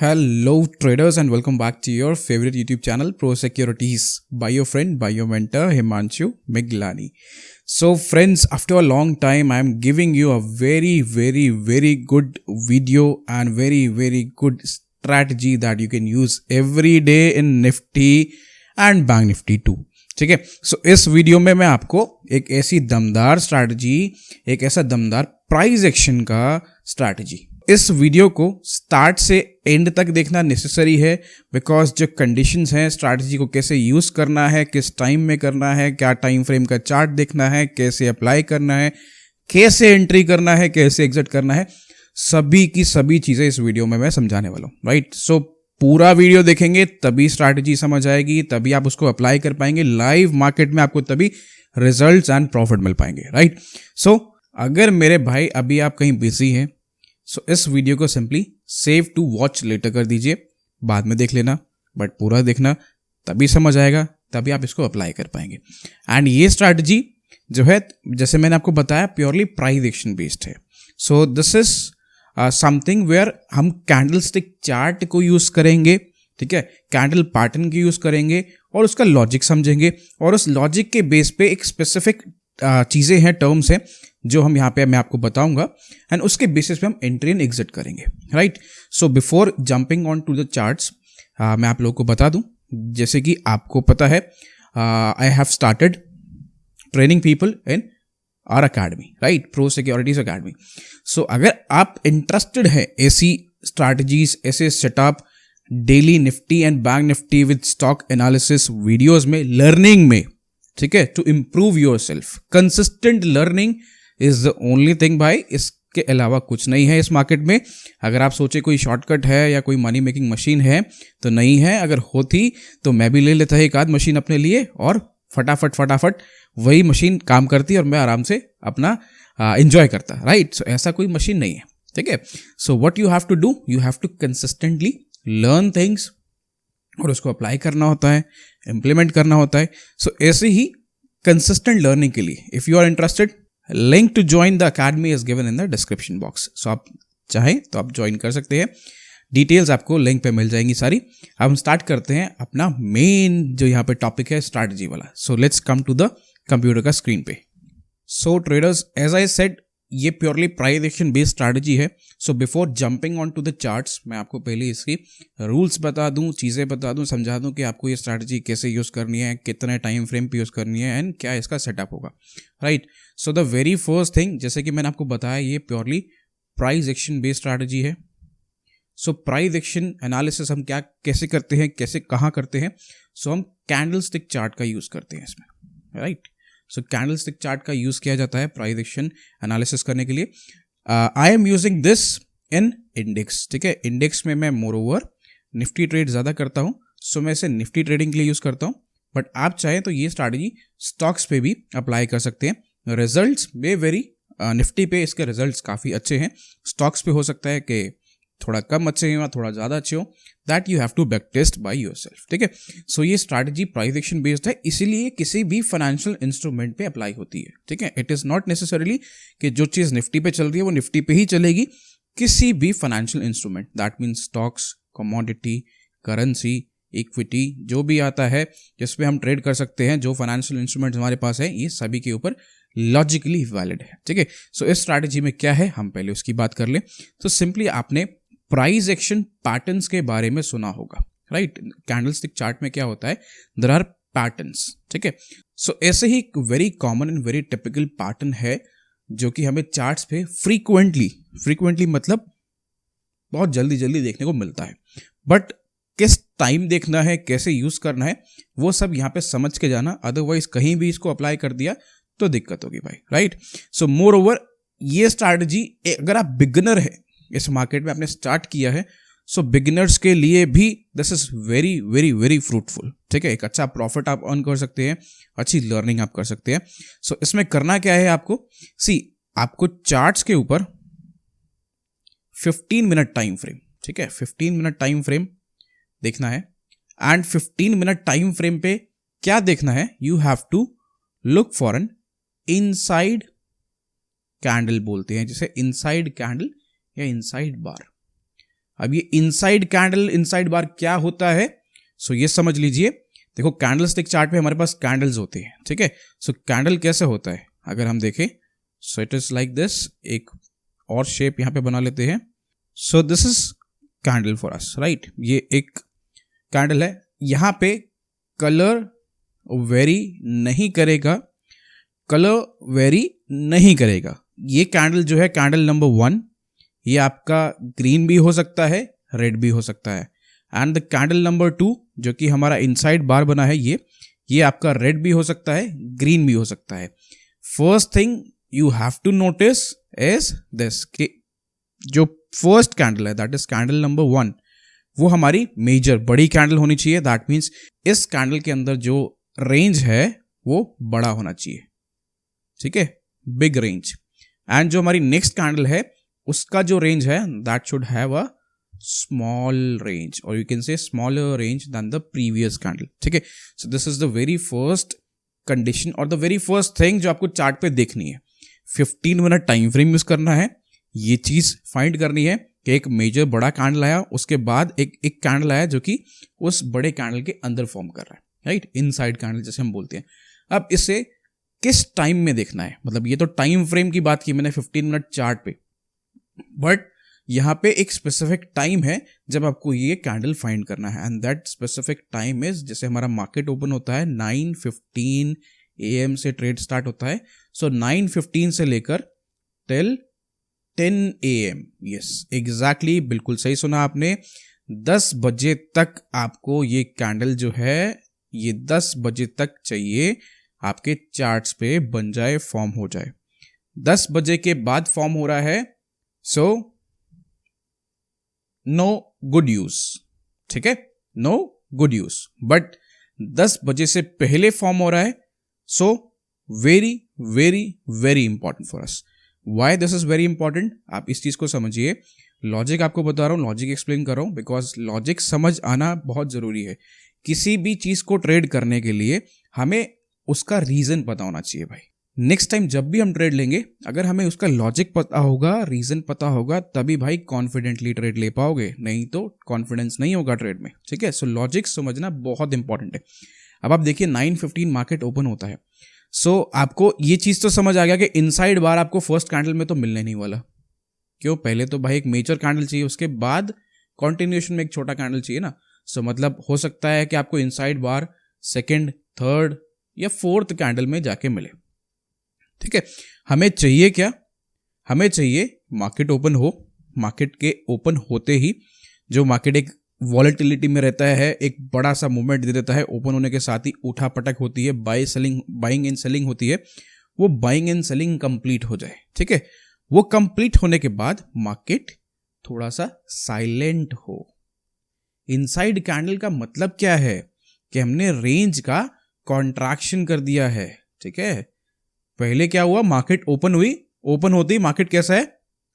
Hello traders and welcome back to your favorite YouTube channel Pro Securities by your friend, by your mentor Himanshu Miglani. So friends, after a long time I am giving you a very good video and very good strategy that you can use every day in Nifty and Bank Nifty too. ठीक है, सो इस video में मैं आपको एक ऐसी दमदार strategy, एक ऐसा दमदार प्राइस एक्शन का स्ट्रैटेजी, इस वीडियो को स्टार्ट से एंड तक देखना नेसेसरी है बिकॉज जो कंडीशंस हैं, स्ट्रैटेजी को कैसे यूज करना है, किस टाइम में करना है, क्या टाइम फ्रेम का चार्ट देखना है, कैसे अप्लाई करना है, कैसे एंट्री करना है, कैसे एग्जिट करना है, सभी की सभी चीजें इस वीडियो में मैं समझाने वाला हूँ. राइट, सो पूरा वीडियो देखेंगे तभी स्ट्रैटेजी समझ आएगी, तभी आप उसको अप्लाई कर पाएंगे लाइव मार्केट में, आपको तभी रिजल्ट्स एंड प्रॉफिट मिल पाएंगे. राइट, सो अगर मेरे भाई अभी आप कहीं बिजी हैं, सो इस वीडियो को simply save to watch later कर दीजिए, बाद में देख लेना, बट पूरा देखना तभी समझ आएगा, तभी आप इसको अप्लाई कर पाएंगे. एंड ये स्ट्रैटेजी जो है, जैसे मैंने आपको बताया, प्योरली प्राइस एक्शन बेस्ड है. So this is something where हम कैंडलस्टिक चार्ट को यूज करेंगे, ठीक है, कैंडल पैटर्न को यूज करेंगे और उसका लॉजिक समझेंगे, और उस लॉजिक के बेस पे एक स्पेसिफिक चीजें हैं, टर्म्स हैं जो हम यहाँ पे मैं आपको बताऊंगा, एंड उसके बेसिस पे हम एंट्री एंड एग्जिट करेंगे. Right, so before jumping on to the charts, मैं आप लोगों को बता दूं, जैसे कि आपको पता है, I have started training people in our academy, right, pro securities academy. So अगर आप इंटरेस्टेड है ऐसी स्ट्रैटेजीज, ऐसे setup, daily Nifty and bank Nifty with stock analysis videos में, लर्निंग में, ठीक है, to improve yourself, consistent learning is the only thing भाई, इसके अलावा कुछ नहीं है इस मार्केट में. अगर आप सोचे कोई शॉर्टकट है या कोई मनी मेकिंग मशीन है, तो नहीं है. अगर होती तो मैं भी ले लेता एक आध मशीन अपने लिए और फटाफट वही मशीन काम करती और मैं आराम से अपना एंजॉय करता. राइट, सो ऐसा कोई मशीन नहीं है, ठीक है. So what you have to do, you have to consistently learn things और उसको अप्लाई करना होता है, इम्प्लीमेंट करना होता है. सो ऐसे ही कंसिस्टेंट लर्निंग के लिए, if you are interested, link to join the academy is given in the description box. So आप चाहें तो आप ज्वाइन कर सकते हैं, डिटेल्स आपको लिंक पे मिल जाएंगी सारी. अब हम स्टार्ट करते हैं अपना मेन जो यहाँ पे टॉपिक है, स्ट्रैटेजी वाला. So let's come to the computer का स्क्रीन पे. So traders, as I said, ये purely price action based strategy है. So before jumping on to the charts, मैं आपको पहले इसकी रूल्स बता दूं, चीज़ें बता दूं, समझा दूं कि आपको ये स्ट्रैटेजी कैसे यूज़ करनी है, कितने टाइम फ्रेम पे यूज़ करनी है, एंड क्या इसका सेटअप होगा. Right, so the very first thing, जैसे कि मैंने आपको बताया, ये purely price action based strategy है. सो प्राइस एक्शन एनालिसिस हम कैसे करते हैं, कैसे कहाँ करते हैं. सो हम कैंडलस्टिक चार्ट का यूज़ करते हैं इसमें. राइट, सो कैंडलस्टिक चार्ट का यूज़ किया जाता है प्राइस एक्शन एनालिसिस करने के लिए. I am using this in index, ठीक है. इंडेक्स में मैं मोर ओवर निफ्टी ट्रेड ज़्यादा करता हूँ, सो मैं इसे निफ्टी ट्रेडिंग के लिए यूज़ करता हूँ. बट आप चाहें तो ये स्ट्रैटेजी स्टॉक्स पे भी अप्लाई कर सकते हैं. रिजल्ट्स में वेरी, निफ्टी पे इसके रिजल्ट्स काफ़ी अच्छे हैं, स्टॉक्स पे हो सकता है कि थोड़ा कम अच्छे हो, थोड़ा ज़्यादा अच्छे हो. That you have to back test by yourself, ठीक है. सो ये स्ट्रैटेजी प्राइस एक्शन बेस्ड है, इसीलिए किसी भी फाइनेंशियल इंस्ट्रूमेंट पे अप्लाई होती है, ठीक है. इट इज़ नॉट नेसेसरीली कि जो चीज़ निफ्टी पे चल रही है वो निफ्टी पे ही चलेगी. किसी भी financial instrument, that means stocks, commodity, currency, equity, जो भी आता है जिसपे हम ट्रेड कर सकते हैं, जो फाइनेंशियल इंस्ट्रूमेंट हमारे पास है, ये सभी के ऊपर लॉजिकली वैलिड है, ठीक है. सो इस स्ट्रैटेजी में क्या है, हम पहले उसकी बात कर लें. तो सिंपली आपने प्राइस एक्शन पैटर्न्स के बारे में सुना होगा. राइट, कैंडलस्टिक चार्ट में क्या होता है, देयर आर पैटर्न्स, ठीक है. सो ऐसे ही एक very common and very typical pattern है जो कि हमें चार्ट्स पे फ्रीक्वेंटली मतलब बहुत जल्दी देखने को मिलता है. बट किस टाइम देखना है, कैसे यूज करना है, वो सब यहाँ पे समझ के जाना, अदरवाइज कहीं भी इसको अप्लाई कर दिया तो दिक्कत होगी भाई. राइट, सो मोर ओवर ये स्ट्रैटेजी, अगर आप बिगिनर है, इस मार्केट में आपने स्टार्ट किया है, सो बिगिनर्स के लिए भी दिस इज वेरी फ्रूटफुल, ठीक है. एक अच्छा प्रॉफिट आप अर्न कर सकते हैं, अच्छी लर्निंग आप कर सकते हैं. सो इसमें करना क्या है आपको, आपको चार्ट्स के ऊपर 15 मिनट टाइम फ्रेम, ठीक है, 15 मिनट टाइम फ्रेम देखना है. एंड 15 मिनट टाइम फ्रेम पे क्या देखना है, you have to look for an inside candle बोलते हैं, जैसे इनसाइड कैंडल या इनसाइड बार। अब ये इनसाइड कैंडल इनसाइड बार क्या होता है, सो ये समझ लीजिए। देखो कैंडलस्टिक चार्ट पे हमारे पास कैंडल्स होते हैं, ठीक है। सो कैंडल कैसे होता है अगर हम देखें, so it is like this, एक और शेप यहां पे बना लेते हैं। सो this is candle for us, right. ये एक कैंडल है, यहां पे कलर वेरी नहीं करेगा, कलर वेरी नहीं करेगा। ये कैंडल जो है कैंडल नंबर 1, ये आपका ग्रीन भी हो सकता है, रेड भी हो सकता है। एंड द कैंडल नंबर 2 जो कि हमारा इनसाइड बार बना है, ये आपका रेड भी हो सकता है, ग्रीन भी हो सकता है। First thing you have to notice is this, कि जो फर्स्ट कैंडल है दैट इज कैंडल नंबर 1, वो हमारी मेजर बड़ी कैंडल होनी चाहिए। दैट मीन्स इस कैंडल के अंदर जो रेंज है वो बड़ा होना चाहिए, ठीक है, बिग रेंज। एंड जो हमारी नेक्स्ट कैंडल है उसका जो रेंज है that should have a small range, और you can say smaller range than the previous candle, ठीक है। So this is the very first condition और द वेरी फर्स्ट थिंग जो आपको चार्ट पे देखनी है। 15 मिनट टाइम फ्रेम यूज करना है, ये चीज फाइंड करनी है कि एक मेजर बड़ा कैंडल आया, उसके बाद एक कैंडल आया जो कि उस बड़े कैंडल के अंदर फॉर्म कर रहा है, राइट, इनसाइड कैंडल जैसे हम बोलते हैं। अब इसे किस टाइम में देखना है, मतलब ये तो टाइम फ्रेम की बात की मैंने 15 मिनट चार्ट पे, बट यहां पे एक स्पेसिफिक टाइम है जब आपको ये कैंडल फाइंड करना है। And that specific time is, जैसे हमारा मार्केट ओपन होता है 9:15 AM से ट्रेड स्टार्ट होता है। सो 9:15 से लेकर टिल 10 AM, यस एग्जैक्टली, बिल्कुल सही सुना आपने, 10 बजे तक आपको ये कैंडल जो है ये 10 बजे तक चाहिए आपके चार्ट्स पे बन जाए, फॉर्म हो जाए। 10 बजे के बाद फॉर्म हो रहा है, सो नो गुड यूज, ठीक है, नो गुड यूज। बट 10 बजे से पहले फॉर्म हो रहा है, so very very very important for us. Why this is very important, आप इस चीज को समझिए। लॉजिक आपको बता रहा हूं, लॉजिक एक्सप्लेन कर रहा हूं, बिकॉज लॉजिक समझ आना बहुत जरूरी है। किसी भी चीज को ट्रेड करने के लिए हमें उसका रीजन पता होना चाहिए भाई। नेक्स्ट टाइम जब भी हम ट्रेड लेंगे, अगर हमें उसका लॉजिक पता होगा, रीजन पता होगा, तभी भाई कॉन्फिडेंटली ट्रेड ले पाओगे, नहीं तो कॉन्फिडेंस नहीं होगा ट्रेड में, ठीक है। सो लॉजिक समझना बहुत इंपॉर्टेंट है। अब आप देखिए 9:15 मार्केट ओपन होता है, सो आपको ये चीज तो समझ आ गया कि इनसाइड बार आपको फर्स्ट कैंडल में तो मिलने नहीं वाला। क्यों, पहले तो भाई एक मेजर कैंडल चाहिए, उसके बाद कॉन्टिन्यूएशन में एक छोटा कैंडल चाहिए ना। सो मतलब हो सकता है कि आपको इनसाइड बार सेकेंड, थर्ड या फोर्थ कैंडल में जाके मिले, ठीक है। हमें चाहिए क्या, हमें चाहिए मार्केट ओपन हो, मार्केट के ओपन होते ही जो मार्केट एक वॉलेटिलिटी में रहता है, एक बड़ा सा मूवमेंट दे देता है, ओपन होने के साथ ही उठा पटक होती है, बाइंग एंड सेलिंग होती है, वो बाइंग एंड सेलिंग कंप्लीट हो जाए, ठीक है। वो कंप्लीट होने के बाद मार्केट थोड़ा सा साइलेंट हो। इनसाइड कैंडल का मतलब क्या है कि हमने रेंज का कॉन्ट्रैक्शन कर दिया है, ठीक है। पहले क्या हुआ, मार्केट ओपन हुई, ओपन होते ही मार्केट कैसा है,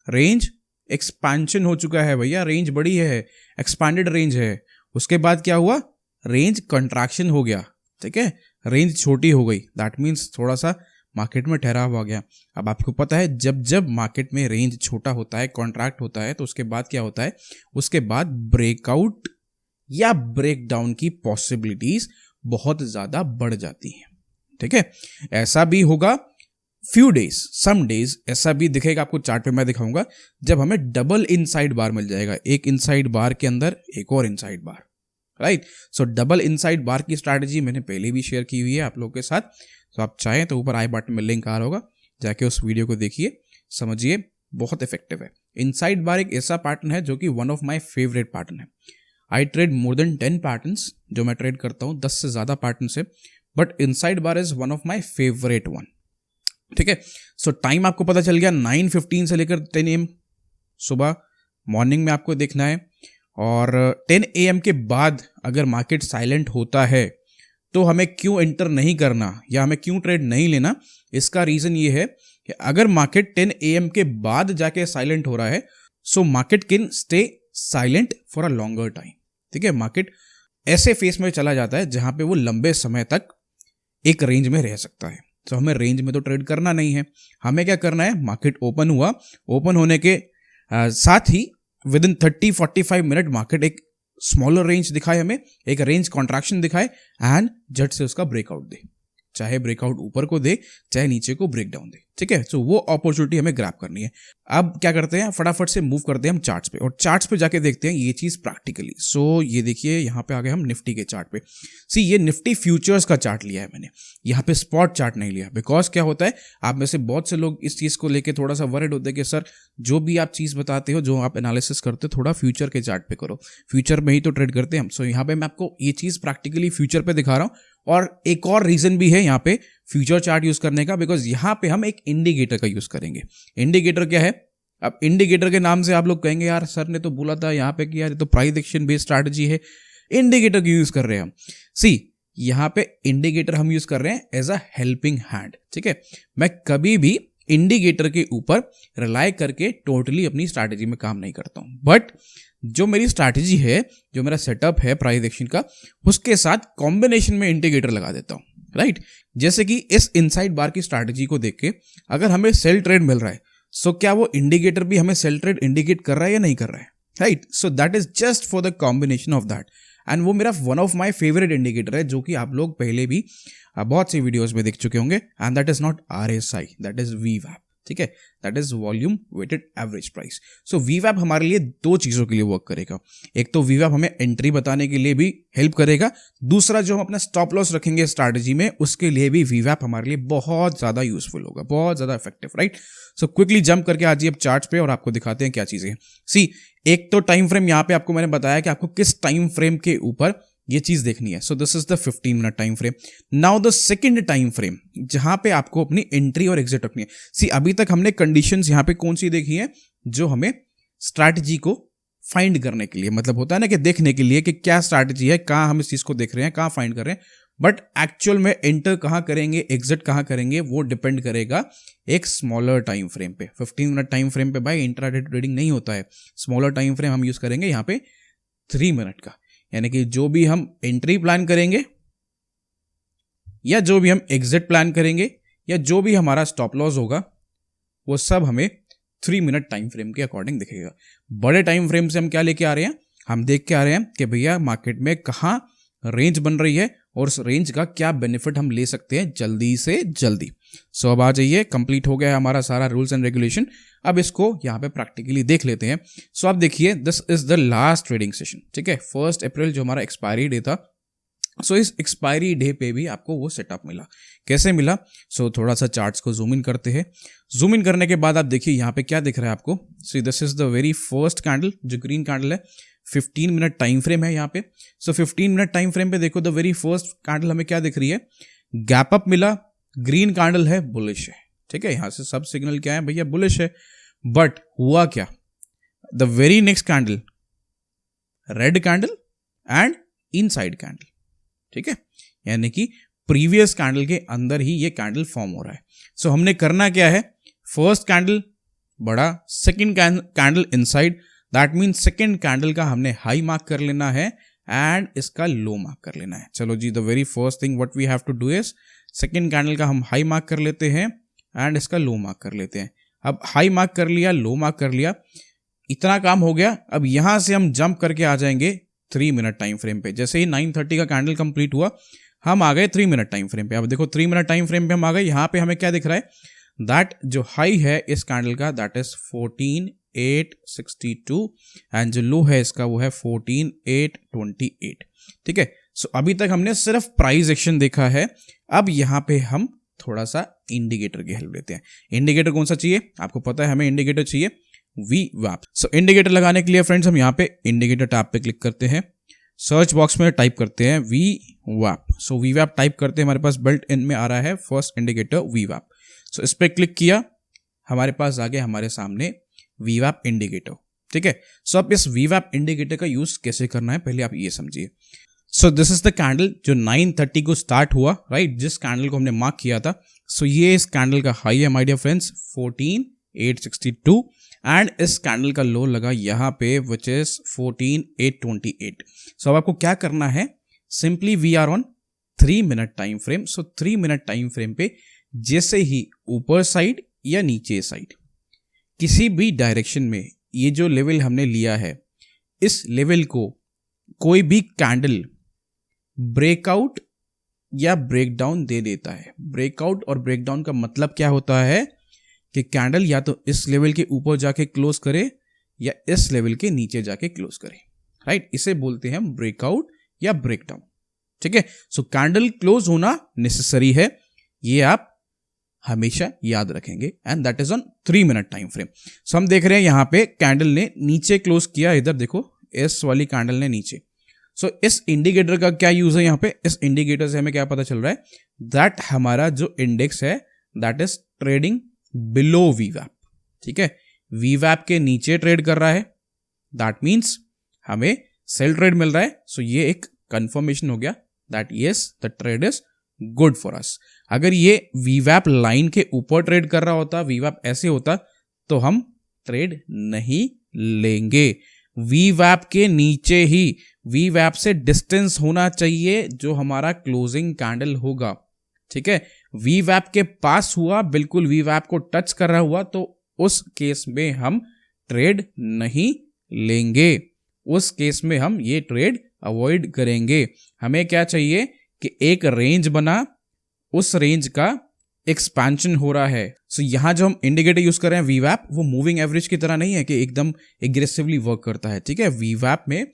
रेंज एक्सपेंशन हो चुका है भैया, रेंज बड़ी है, एक्सपैंडेड रेंज है। उसके बाद क्या हुआ, रेंज कंट्रैक्शन हो गया, ठीक है, रेंज छोटी हो गई। दैट मीन्स थोड़ा सा मार्केट में ठहराव आ गया। अब आपको पता है जब जब मार्केट में रेंज छोटा होता है, कॉन्ट्रैक्ट होता है, तो उसके बाद क्या होता है, उसके बाद ब्रेकआउट या ब्रेकडाउन की पॉसिबिलिटीज बहुत ज्यादा बढ़ जाती हैं, ठीक है। ऐसा भी होगा फ्यू डेज, सम डेज ऐसा भी दिखेगा आपको चार्ट पे, मैं दिखाऊंगा, जब हमें डबल इनसाइड बार मिल जाएगा, एक इनसाइड बार के अंदर एक और इनसाइड बार, राइट। सो डबल इनसाइड बार की स्ट्रैटेजी मैंने पहले भी शेयर की हुई है आप लोगों के साथ। तो आप चाहें तो ऊपर आई बटन में लिंक आ रहा होगा, जाके उस वीडियो को देखिए, समझिए, बहुत इफेक्टिव है। इनसाइड बार एक ऐसा पैटर्न है जो कि one of my favourite pattern है। आई ट्रेड मोर देन 10 पैटर्न्स, जो मैं ट्रेड करता हूँ 10 से ज्यादा पैटर्न से, but inside bar is one of my favourite one, ठीक है। सो टाइम आपको पता चल गया, 9:15 से लेकर 10 AM सुबह मॉर्निंग में आपको देखना है। और 10 AM के बाद अगर मार्केट साइलेंट होता है तो हमें क्यों एंटर नहीं करना या हमें क्यों ट्रेड नहीं लेना, इसका रीजन ये है कि अगर मार्केट 10 AM के बाद जाके साइलेंट हो रहा है, so market can stay silent for a longer time, ठीक है। मार्केट ऐसे फेस में चला जाता है जहां पे वो लंबे समय तक एक रेंज में रह सकता है। तो हमें रेंज में तो ट्रेड करना नहीं है, हमें क्या करना है, मार्केट ओपन हुआ, ओपन होने के साथ ही विद इन 30-45 मिनट मार्केट एक स्मॉलर रेंज दिखाए, हमें एक रेंज कॉन्ट्रैक्शन दिखाए एंड झट से उसका ब्रेकआउट दे, चाहे ब्रेकआउट ऊपर को दे चाहे नीचे को ब्रेक डाउन दे, ठीक है। सो वो अपॉर्चुनिटी हमें ग्रैब करनी है। अब क्या करते हैं, फटाफट से मूव करते हैं हम चार्ट्स पे, और चार्ट्स पे जाके देखते हैं ये चीज प्रैक्टिकली। सो ये देखिए यहाँ पे आ गए हम निफ्टी के चार्ट पे। सी ये निफ्टी फ्यूचर्स का चार्ट लिया है मैंने, यहाँ पे स्पॉट चार्ट नहीं लिया, बिकॉज क्या होता है, आप में से बहुत से लोग इस चीज को लेके थोड़ा सा वरिड होते हैं कि सर जो भी आप चीज बताते हो, जो आप एनालिसिस करते हो, थोड़ा फ्यूचर के चार्ट पे करो, फ्यूचर में ही तो ट्रेड करते हैं हम। सो यहाँ पे मैं आपको ये चीज प्रैक्टिकली फ्यूचर पे दिखा रहा हूँ, और एक और रीजन भी है यहाँ पे फ्यूचर चार्ट यूज करने का, बिकॉज यहाँ पे हम एक इंडिकेटर का यूज करेंगे। इंडिकेटर क्या है, अब इंडिकेटर के नाम से आप लोग कहेंगे यार सर ने तो बोला था यहाँ पे कि यार ये तो प्राइस एक्शन बेस्ड स्ट्रैटेजी है, इंडिकेटर क्यों यूज कर रहे हैं हम। सी यहाँ पे इंडिकेटर हम यूज कर रहे हैं एज अ हेल्पिंग हैंड, ठीक है। मैं कभी भी इंडिकेटर के ऊपर रिलाई करके टोटली अपनी स्ट्रैटेजी में काम नहीं करता हूं, बट जो मेरी स्ट्रैटेजी है, जो मेरा सेटअप है प्राइस एक्शन का, उसके साथ कॉम्बिनेशन में इंडिकेटर लगा देता हूं, राइट। जैसे कि इस इनसाइड बार की स्ट्रैटेजी को देख के अगर हमें सेल ट्रेड मिल रहा है, सो क्या वो इंडिकेटर भी हमें सेल ट्रेड इंडिकेट कर रहा है या नहीं कर रहा है, right. So that is just for the combination of that, and वो मेरा one of my favourite indicator है, जो कि आप लोग पहले भी बहुत सी वीडियोस में देख चुके होंगे, and that is not RSI, that is VWAP, ठीक है, that is volume weighted average price. So VWAP हमारे लिए दो चीजों के लिए वर्क करेगा, एक तो VWAP हमें एंट्री बताने के लिए भी हेल्प करेगा, दूसरा जो हम अपना स्टॉप लॉस रखेंगे स्ट्रैटेजी में उसके लिए भी VWAP हमारे लिए बहुत ज्यादा यूजफुल होगा, बहुत ज्यादा effective, right. So quickly jump करके आ जाइए अब चार्ट पे और आपको दिखाते हैं क्या चीजें हैं। सी एक तो टाइम फ्रेम, यहाँ पे आपको मैंने बताया कि आपको किस टाइम फ्रेम के ऊपर ये चीज देखनी है। So this is the 15 minute time frame. Now the second time frame जहां पे आपको अपनी एंट्री और एग्जिट रखनी है। सी अभी तक हमने कंडीशंस यहां पे कौन सी देखी है, जो हमें स्ट्रैटेजी को फाइंड करने के लिए, मतलब होता है ना कि देखने के लिए कि क्या स्ट्रैटेजी है, कहां हम इस चीज को देख रहे हैं, कहां फाइंड कर रहे हैं, बट एक्चुअल में एंटर कहां करेंगे, एग्जिट कहां करेंगे, वो डिपेंड करेगा एक स्मॉलर टाइम फ्रेम पे। 15 मिनट टाइम फ्रेम पे भाई इंट्राडे ट्रेडिंग नहीं होता है, स्मॉलर टाइम फ्रेम हम यूज करेंगे यहाँ पे 3 मिनट का, यानी कि जो भी हम एंट्री प्लान करेंगे या जो भी हम एग्जिट प्लान करेंगे या जो भी हमारा स्टॉप लॉस होगा, वो सब हमें 3 मिनट टाइम फ्रेम के अकॉर्डिंग दिखेगा। बड़े टाइम फ्रेम से हम क्या लेके आ रहे हैं, हम देख के आ रहे हैं कि भैया मार्केट में कहाँ रेंज बन रही है और उस रेंज का क्या बेनिफिट हम ले सकते हैं जल्दी से जल्दी। सो अब आ जाइए, कंप्लीट हो गया है हमारा सारा रूल्स एंड रेगुलेशन। अब इसको यहाँ पे प्रैक्टिकली देख लेते हैं। सो अब देखिए, this is the last trading session, ठीक है, 1 अप्रैल जो हमारा एक्सपायरी डे था। सो इस एक्सपायरी डे पे भी आपको वो सेटअप मिला। कैसे मिला? सो थोड़ा सा चार्ट्स को जूम इन करते हैं। जूम इन करने के बाद आप देखिए यहाँ पे क्या दिख रहा है आपको। See this is the very first candle, जो ग्रीन कैंडल है, 15 मिनट टाइम फ्रेम है यहाँ पे। सो 15 मिनट टाइम फ्रेम पे देखो, द वेरी फर्स्ट कैंडल हमें क्या दिख रही है, गैप अप मिला, ग्रीन कैंडल है, बुलिश है, ठीक है। यहां से सब सिग्नल क्या है भैया, बुलिश है। बट हुआ क्या, the very next candle red candle and inside candle, ठीक है, यानी कि प्रीवियस कैंडल के अंदर ही ये कैंडल फॉर्म हो रहा है। सो हमने करना क्या है, फर्स्ट कैंडल बड़ा, second candle inside, that mean second candle का हमने हाई मार्क कर लेना है एंड इसका लो मार्क कर लेना है। चलो जी, the very first thing what we have to do is, second candle का हम हाई मार्क कर लेते हैं एंड इसका लो मार्क कर लेते हैं। अब हाई मार्क कर लिया, लो मार्क कर लिया, इतना काम हो गया। अब यहां से हम जंप करके आ जाएंगे 3 मिनट टाइम फ्रेम पे। जैसे ही 9:30 का कैंडल कंप्लीट हुआ, हम आ गए 3 मिनट टाइम फ्रेम पे। अब देखो 3 मिनट टाइम फ्रेम पे हम आ गए। यहां पे हमें क्या दिख रहा है, दैट जो हाई है इस कैंडल का, दैट इज 14,862 एंड जो लो है इसका वो है 14,828, ठीक है। सो अभी तक हमने सिर्फ प्राइस एक्शन देखा है। अब यहां पे हम थोड़ा सा इंडिकेटर की हेल्प लेते हैं। इंडिकेटर कौन सा चाहिए, आपको पता है हमें इंडिकेटर चाहिए VWAP। सो इंडिकेटर लगाने के लिए फ्रेंड्स हम यहाँ पे इंडिकेटर टैब पे क्लिक करते हैं, सर्च बॉक्स में टाइप करते हैं VWAP। सो VWAP टाइप करते हैं, हमारे पास बिल्ट इन में आ रहा है फर्स्ट इंडिकेटर VWAP। सो इस पर क्लिक किया, हमारे पास आ गया हमारे सामने VWAP इंडिकेटर, ठीक है। सो अब इस VWAP इंडिकेटर का यूज कैसे करना है पहले आप ये समझिए। सो दिस इज द कैंडल जो 9:30 को स्टार्ट हुआ, राइट, जिस कैंडल को हमने मार्क किया था। सो ये इस कैंडल का हाई है माय डियर फ्रेंड्स 14,862 एंड इस कैंडल का लो लगा यहाँ पे विच इज 14,828। सो अब आपको क्या करना है, simply we are on 3 minute time frame. So 3 minute time frame पे जैसे ही ऊपर साइड या नीचे साइड किसी भी डायरेक्शन में ये जो लेवल हमने लिया है, इस लेवल को कोई भी कैंडल ब्रेकआउट या ब्रेकडाउन दे देता है। ब्रेकआउट और ब्रेकडाउन का मतलब क्या होता है कि कैंडल या तो इस लेवल के ऊपर जाके क्लोज करे या इस लेवल के नीचे जाके क्लोज करे, राइट। इसे बोलते हैं हम ब्रेकआउट या ब्रेकडाउन, ठीक है। सो कैंडल क्लोज होना नेसेसरी है, ये आप हमेशा याद रखेंगे, and that is on 3 minute time frame. So हम देख रहे हैं यहां पे कैंडल ने नीचे क्लोज किया, इधर देखो इस वाली कैंडल ने नीचे। सो इस इंडिकेटर का क्या यूज है यहाँ पे, इस इंडिकेटर से हमें क्या पता चल रहा है, दैट हमारा जो इंडेक्स है दैट इज ट्रेडिंग बिलो वीवैप, ठीक है। वीवैप के नीचे ट्रेड कर रहा है, दैट मीन्स हमें सेल ट्रेड मिल रहा है। सो ये एक कंफर्मेशन हो गया that yes the trade is good for us. अगर ये वीवैप लाइन के ऊपर ट्रेड कर रहा होता, वीवैप ऐसे होता, तो हम ट्रेड नहीं लेंगे। वीवैप के नीचे ही वीवैप से डिस्टेंस होना चाहिए जो हमारा क्लोजिंग कैंडल होगा, ठीक है। वीवैप के पास हुआ, बिल्कुल वीवैप को टच कर रहा हुआ, तो उस केस में हम ट्रेड नहीं लेंगे, उस केस में हम ये ट्रेड अवॉइड करेंगे। हमें क्या चाहिए कि एक रेंज बना, उस रेंज का एक्सपेंशन हो रहा है। सो यहां जो हम इंडिकेटर यूज कर रहे हैं वीवैप, वो मूविंग एवरेज की तरह नहीं है कि एकदम एग्रेसिवली वर्क करता है, ठीक है। वीवैप में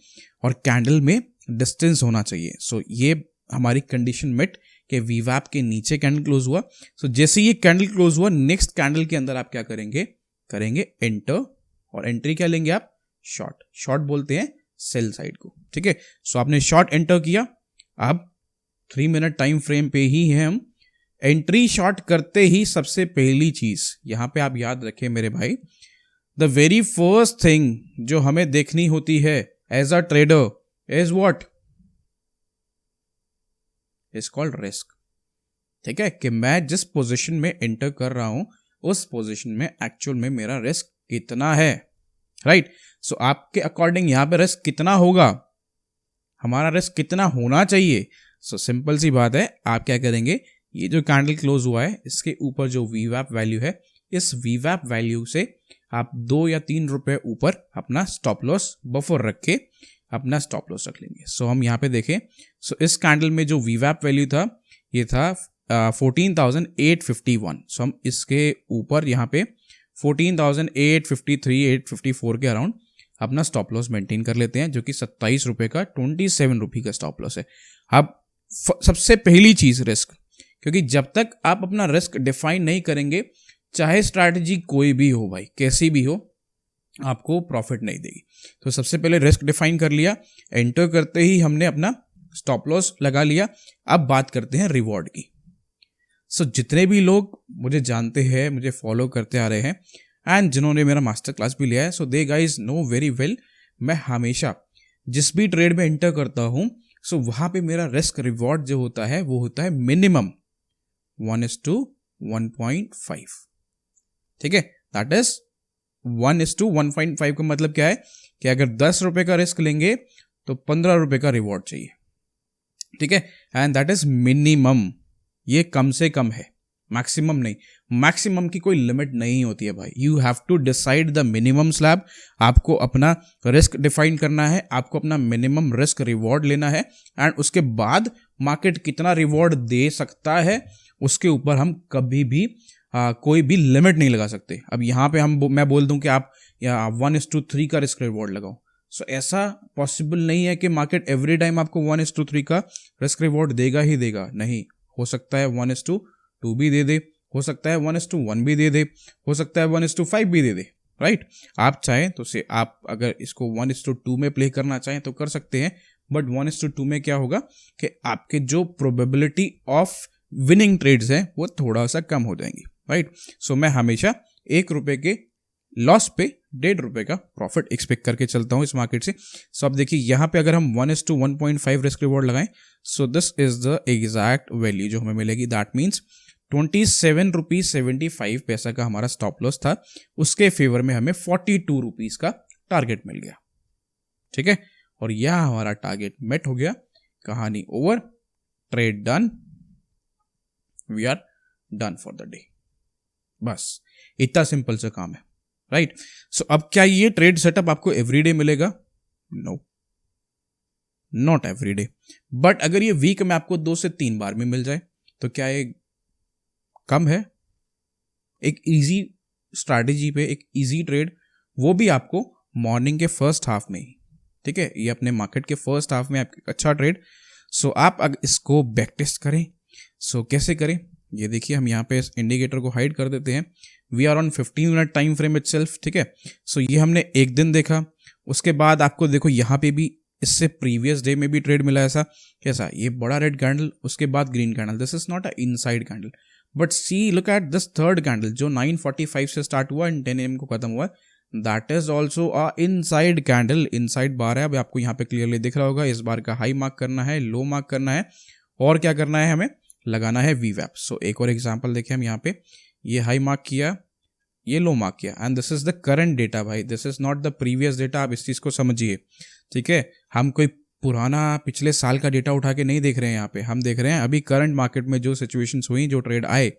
और कैंडल में डिस्टेंस होना चाहिए। सो ये हमारी कंडीशन मेट कि वीवैप के नीचे कैंडल क्लोज हुआ। सो जैसे ये कैंडल क्लोज हुआ, नेक्स्ट कैंडल के अंदर आप क्या करेंगे, एंटर, और एंट्री क्या लेंगे आप, शॉर्ट। शॉर्ट बोलते हैं सेल साइड को, ठीक है। सो आपने शॉर्ट एंटर किया, अब 3 मिनट टाइम फ्रेम पे ही है हम। एंट्री शॉर्ट करते ही सबसे पहली चीज यहां पे आप याद रखें मेरे भाई, द वेरी फर्स्ट थिंग जो हमें देखनी होती है as a trader is what, is called risk, ठीक है। कि मैं जिस पोजीशन में एंटर कर रहा हूं उस पोजीशन में एक्चुअल में मेरा रिस्क कितना है, राइट। सो आपके अकॉर्डिंग यहां पे रिस्क कितना होगा, हमारा रिस्क कितना होना चाहिए। सो सिंपल सी बात है, आप क्या करेंगे, ये जो कैंडल क्लोज हुआ है इसके ऊपर जो वीवैप वैल्यू है, इस वीवैप वैल्यू से आप 2 या 3 रुपए ऊपर अपना स्टॉप लॉस बफर रख के अपना स्टॉप लॉस रख लेंगे। सो हम यहाँ पे देखें, सो इस कैंडल में जो वीवैप वैल्यू था ये था 14,851। सो हम इसके ऊपर यहाँ पे 14,853 854 के अराउंड अपना स्टॉप लॉस मेंटेन कर लेते हैं, जो कि 27 रुपए का 27 रुपये का स्टॉप लॉस है। अब सबसे पहली चीज रिस्क, क्योंकि जब तक आप अपना रिस्क डिफाइन नहीं करेंगे, चाहे स्ट्रैटेजी कोई भी हो भाई, कैसी भी हो, आपको प्रॉफिट नहीं देगी। तो सबसे पहले रिस्क डिफाइन कर लिया, एंटर करते ही हमने अपना स्टॉप लॉस लगा लिया। अब बात करते हैं रिवॉर्ड की। सो जितने भी लोग मुझे जानते हैं, मुझे फॉलो करते आ रहे हैं, एंड जिन्होंने मेरा मास्टर क्लास भी लिया है, सो दे गाइज नो वेरी वेल, मैं हमेशा जिस भी ट्रेड में एंटर करता हूं, सो वहां पे मेरा रिस्क रिवॉर्ड जो होता है वो होता है मिनिमम 1:1.5, ठीक है। दैट इज 1:1.5 का मतलब क्या है कि अगर 10 रुपए का रिस्क लेंगे तो 15 रुपए का रिवॉर्ड चाहिए, ठीक है। एंड दैट इज मिनिमम, ये कम से कम है, मैक्सिमम नहीं। मैक्सिमम की कोई लिमिट नहीं होती है भाई, you have to decide the minimum slab. आपको अपना रिस्क डिफाइन करना है, आपको अपना मिनिमम रिस्क रिवॉर्ड लेना है, एंड उसके बाद मार्केट कितना रिवॉर्ड दे सकता है उसके ऊपर हम कभी भी कोई भी लिमिट नहीं लगा सकते। अब यहाँ पे मैं बोल दूं कि आप 1:3 का रिस्क रिवॉर्ड लगाओ, सो ऐसा पॉसिबल नहीं है कि मार्केट एवरी टाइम आपको 1:3 का रिस्क रिवॉर्ड देगा ही देगा, नहीं। हो सकता है 1:2 भी दे दे, हो सकता है 1:1 भी दे दे, हो सकता है 1:5 भी दे दे, राइट। आप चाहें तो से आप अगर इसको 1:2 में प्ले करना चाहें तो कर सकते हैं, बट 1:2 में क्या होगा कि आपके जो प्रोबेबिलिटी ऑफ विनिंग ट्रेड्स हैं वो थोड़ा सा कम हो जाएंगी, राइट। सो मैं हमेशा 1 रुपए के लॉस पे 1.5 रुपए का प्रॉफिट एक्सपेक्ट करके चलता हूं इस मार्केट से। सो अब देखिए यहाँ पे अगर हम 1:1.5 रिस्क रिवॉर्ड लगाएं, सो this is the exact value जो हमें मिलेगी। दैट मीन्स 27.75 रुपीस का हमारा स्टॉप लॉस था, उसके फेवर में हमें 42 रुपीस का टारगेट मिल गया, ठीक है। और यह हमारा टारगेट मेट हो गया, कहानी over, trade done, we are done for the day. बस इतना सिंपल सा काम है, राइट। सो अब क्या ये ट्रेड सेटअप आपको एवरीडे मिलेगा? No, not everyday. बट अगर ये वीक में आपको 2 से 3 बार में मिल जाए तो क्या ये कम है? एक इजी स्ट्रैटेजी पे एक इजी ट्रेड, वो भी आपको मॉर्निंग के फर्स्ट हाफ में ही, ठीक है, ये अपने मार्केट के फर्स्ट हाफ में आपका अच्छा ट्रेड। सो आप अगर इसको बैक टेस्ट करें, सो कैसे करें ये देखिए, हम यहाँ पे इस इंडिकेटर को हाइड कर देते हैं। We are on 15 minute time frame itself, ठीक है। सो ये हमने एक दिन देखा, उसके बाद आपको देखो यहाँ पे भी इससे प्रीवियस डे में भी ट्रेड मिला ऐसा कैसा, ये बड़ा रेड कैंडल, उसके बाद green candle. This is not a inside candle, but see look at this third candle जो 9:45 से स्टार्ट हुआ एंड 10 AM को खत्म हुआ, that is also a inside candle, inside bar है। अब आपको यहाँ पे क्लियरली दिख रहा होगा, इस बार का हाई मार्क करना है, लो मार्क करना है, और क्या करना है, हमें लगाना है वीवैप। सो एक और एग्जांपल देखें हम यहाँ पे, ये हाई मार्क किया, ये लो मार्क किया, and this is the current data भाई, this is not the previous data. आप इस चीज को समझिए, ठीक है। हम कोई पुराना पिछले साल का डेटा उठा के नहीं देख रहे हैं, यहाँ पे हम देख रहे हैं अभी करंट मार्केट में जो सिचुएशंस हुई, जो ट्रेड आए,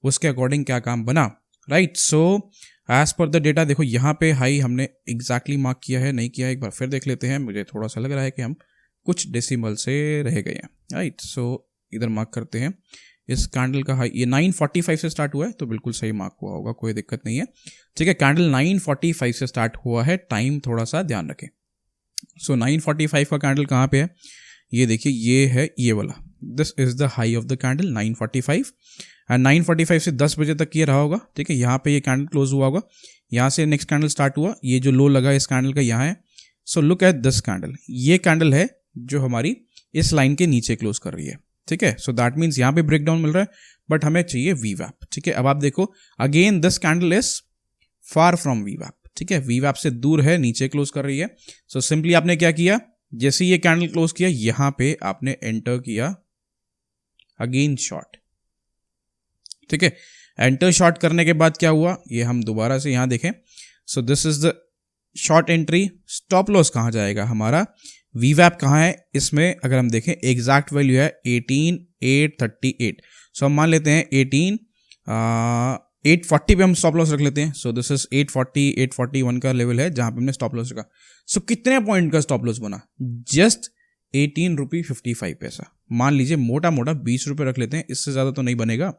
उसके अकॉर्डिंग क्या काम बना, right. So as per the data देखो यहाँ पे हाई हमने एग्जैक्टली मार्क किया है, नहीं किया है, एक बार फिर देख लेते हैं। मुझे थोड़ा सा लग रहा है कि हम कुछ डेसिमल से रह गए हैं, राइट। सो इधर मार्क करते हैं, इस कैंडल का हाई ये 9:45 से स्टार्ट हुआ है, तो बिल्कुल सही मार्क हुआ होगा, कोई दिक्कत नहीं है, ठीक है। कैंडल 9:45 से स्टार्ट हुआ है, टाइम थोड़ा सा ध्यान रखें। सो 9:45 का कैंडल कहाँ पे है, ये देखिए, ये है ये वाला, this is the high of the candle 9:45, and 9:45 से 10 बजे तक ये रहा होगा, ठीक है। यहाँ पे ये कैंडल क्लोज हुआ होगा, यहाँ से नेक्स्ट कैंडल स्टार्ट हुआ, ये जो लो लगा इस कैंडल का यहाँ है। So look at this candle, ये कैंडल है जो हमारी इस लाइन के नीचे क्लोज कर रही है, ठीक है। सो दैट मीन्स यहाँ पे ब्रेकडाउन मिल रहा है, बट हमें चाहिए वीवैप, ठीक है। अब आप देखो again this candle is far from वीवैप, ठीक है, वीवैप से दूर है, नीचे क्लोज कर रही है। सो सिंपली आपने क्या किया, जैसे ये कैंडल क्लोज किया, यहां पे आपने एंटर किया अगेन शॉर्ट, ठीक है। एंटर शॉर्ट करने के बाद क्या हुआ, ये हम दोबारा से यहां देखें। सो this is the short entry, stop loss कहां जाएगा हमारा, वीवैप कहाँ है इसमें, अगर हम देखें एग्जैक्ट वैल्यू है 18,838। सो हम मान लेते हैं 840 पे हम स्टॉप लॉस रख लेते हैं। सो दिस इज 840, 841 का लेवल है जहां पे हमने स्टॉप लॉस रखा। सो कितने पॉइंट का स्टॉप लॉस बना, जस्ट 18.55 रुपये। मान लीजिए मोटा मोटा 20 रुपये रख लेते हैं, इससे ज्यादा तो नहीं बनेगा,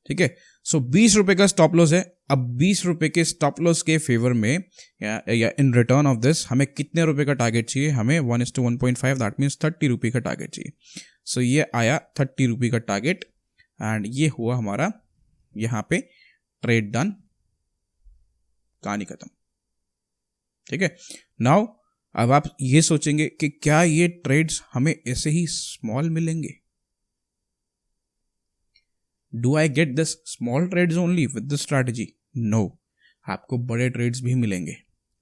ठीक है। सो 20 रुपये का स्टॉप लॉस है। अब 20 रुपये के स्टॉप लॉस के फेवर में या इन रिटर्न ऑफ दिस हमें कितने रुपए का टारगेट चाहिए, हमें 1:1.5, दैट मीन्स 30 रुपये का टारगेट चाहिए। सो ये आया 30 रुपये का टारगेट, एंड ये हुआ हमारा यहाँ पे ट्रेड डन, कहानी खत्म, ठीक है। नाउ अब आप ये सोचेंगे कि क्या ये ट्रेड्स हमें ऐसे ही स्मॉल मिलेंगे, do I get this small trades only with this strategy? No, आपको बड़े ट्रेड्स भी मिलेंगे,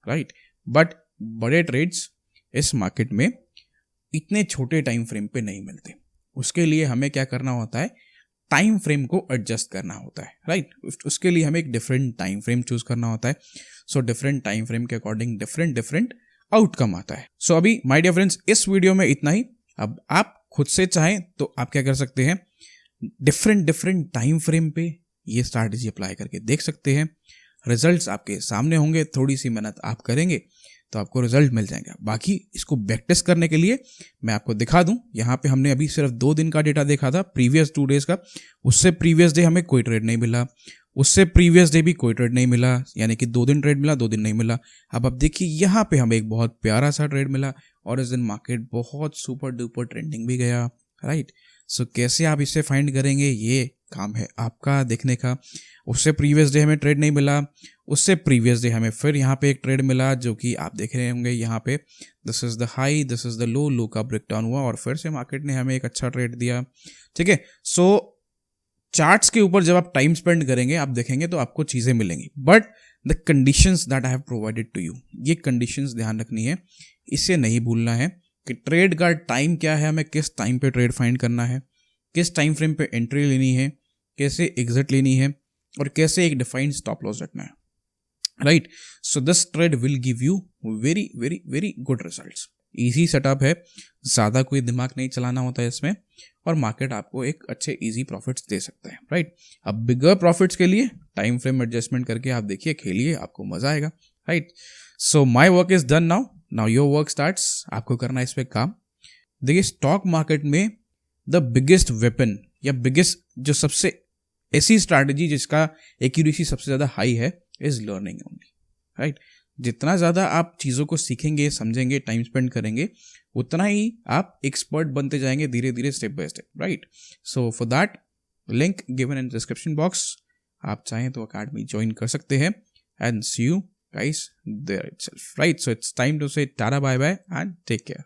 राइट। बट बड़े ट्रेड्स इस मार्केट में इतने छोटे टाइम फ्रेम पे नहीं मिलते। उसके लिए हमें क्या करना होता है, टाइम फ्रेम को एडजस्ट करना होता है, राइट। उसके लिए हमें एक डिफरेंट टाइम फ्रेम चूज करना होता है। सो डिफरेंट टाइम फ्रेम के अकॉर्डिंग डिफरेंट आउटकम आता है। सो अभी माय डियर फ्रेंड्स, इस वीडियो में इतना ही। अब आप खुद से चाहें तो आप क्या कर सकते हैं, डिफरेंट टाइम फ्रेम पे ये स्ट्रैटेजी अप्लाई करके देख सकते हैं। रिजल्ट्स आपके सामने होंगे, थोड़ी सी मेहनत आप करेंगे तो आपको रिजल्ट मिल जाएगा। बाकी इसको बैक टेस्ट करने के लिए मैं आपको दिखा दूं, यहाँ पे हमने अभी सिर्फ 2 दिन का डेटा देखा था, प्रीवियस 2 डेज का। उससे प्रीवियस डे हमें कोई ट्रेड नहीं मिला, उससे प्रीवियस डे भी कोई ट्रेड नहीं मिला, यानी कि 2 दिन ट्रेड मिला, 2 दिन नहीं मिला। अब आप देखिए यहाँ पे हमें एक बहुत प्यारा सा ट्रेड मिला, और इस दिन मार्केट बहुत सुपर डुपर ट्रेंडिंग भी गया, राइट। सो कैसे आप इसे फाइंड करेंगे, ये काम है आपका देखने का। उससे प्रीवियस डे हमें ट्रेड नहीं मिला, उससे प्रीवियस डे हमें फिर यहाँ पे एक ट्रेड मिला, जो कि आप देख रहे होंगे यहाँ पे, this is the high, this is the low, low का ब्रेकडाउन हुआ और फिर से मार्केट ने हमें एक अच्छा ट्रेड दिया, ठीक है। सो चार्ट्स के ऊपर जब आप टाइम स्पेंड करेंगे, आप देखेंगे तो आपको चीजें मिलेंगी, but the conditions that I have provided to you, ये कंडीशंस ध्यान रखनी है, इसे नहीं भूलना है कि ट्रेड का टाइम क्या है, हमें किस टाइम पे ट्रेड फाइंड करना है, किस टाइम फ्रेम पे एंट्री लेनी है, कैसे एग्जिट लेनी है, और कैसे एक डिफाइंड स्टॉप लॉस रखना है, right. So this trade will give you very very very good results. Easy setup है, ज़्यादा कोई दिमाग नहीं चलाना होता है इसमें, और मार्केट आपको एक अच्छे इजी प्रॉफिट्स दे सकता है, राइट। अब बिगर प्रॉफिट्स के लिए टाइम फ्रेम एडजस्टमेंट करके आप देखिए, खेलिए, आपको मजा आएगा, right. So my work is done now your work starts. आपको करना है इस पर काम। देखिए, स्टॉक मार्केट में द बिगेस्ट वेपन या बिगेस्ट जो सबसे ऐसी स्ट्रैटेजी जिसका एक्यूरेसी सबसे ज़्यादा हाई है इज लर्निंग ओनली, राइट। जितना ज़्यादा आप चीज़ों को सीखेंगे, समझेंगे, टाइम स्पेंड करेंगे, उतना ही आप एक्सपर्ट बनते जाएंगे धीरे धीरे, step by step, right. So for that, link given in description box. आप चाहें तो अकेडमी ज्वाइन कर सकते हैं, and see you guys there itself, right? So it's time to say tata, bye bye, and take care.